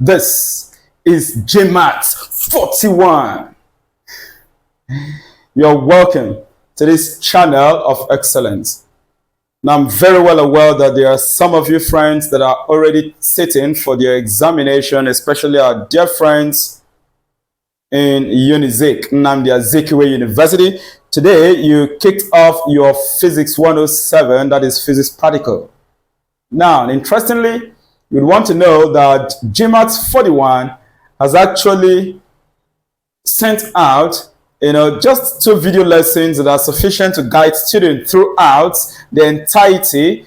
This is GMAT 41. You're welcome to this channel of excellence. Now, I'm very well aware that there are some of you friends that are already sitting for their examination, especially our dear friends in UNIZIK, Nnamdi Azikiwe University. Today, you kicked off your Physics 107, that is physics practical. Now, interestingly, you'd want to know that GMAT 41 has actually sent out just 2 video lessons that are sufficient to guide students throughout the entirety,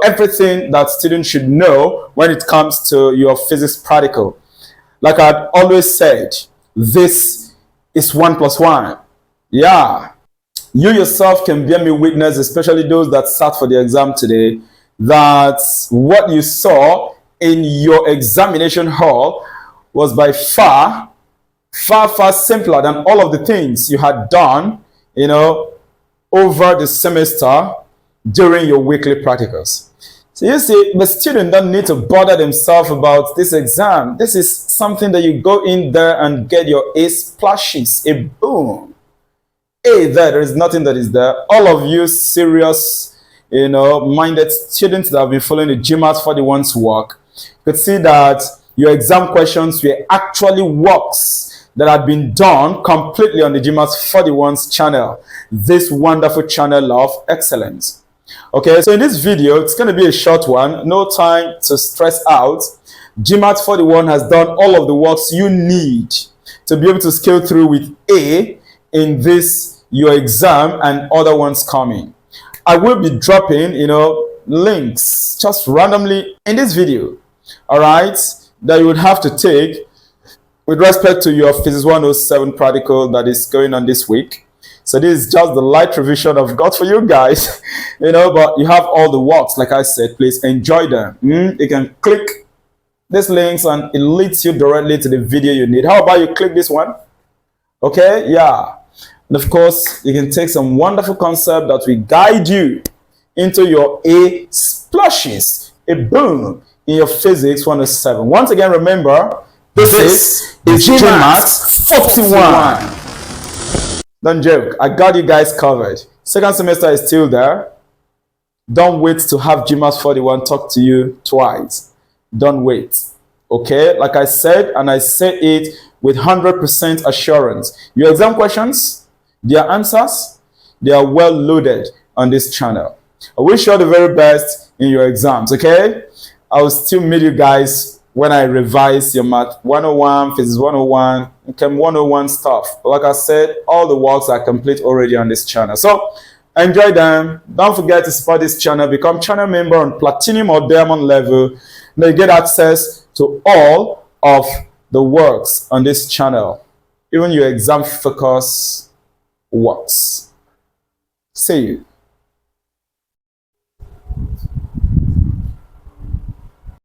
everything that students should know when it comes to your physics practical. Like I'd always said, this is 1 + 1. Yeah. You yourself can bear me witness, especially those that sat for the exam today, that what you saw in your examination hall was by far simpler than all of the things you had done, over the semester during your weekly practicals. So you see, the student don't need to bother themselves about this exam. This is something that you go in there and get your A splashes, a boom. There is nothing that is there. All of you serious, minded students that have been following the GMAT 41's work could see that your exam questions were actually works that had been done completely on the GMAT 41's channel, this wonderful channel of excellence. Okay, so in this video, it's going to be a short one, no time to stress out. GMAT 41 has done all of the works you need to be able to scale through with A in this, your exam and other ones coming. I will be dropping, links just randomly in this video, all right, that you would have to take with respect to your Physics 107 practical that is going on this week. So this is just the light revision I've got for you guys, but you have all the works, like I said. Please enjoy them. You can click these links and it leads you directly to the video you need. How about you click this one? Okay, yeah. And of course, you can take some wonderful concept that will guide you into your A splashes, a boom in your Physics 107. Once again, remember, this is GMAT 41. Don't joke, I got you guys covered. Second semester is still there. Don't wait to have GMAT 41 talk to you twice. Don't wait. Okay, like I said, and I say it with 100% assurance. Your exam questions, their answers, they are well loaded on this channel. I wish you all the very best in your exams, okay? I will still meet you guys when I revise your Math 101, Physics 101, and Chem 101 stuff. But like I said, all the works are complete already on this channel. So enjoy them. Don't forget to support this channel. Become channel member on platinum or diamond level. Now you get access to all of the works on this channel, even your exam focus works. See you.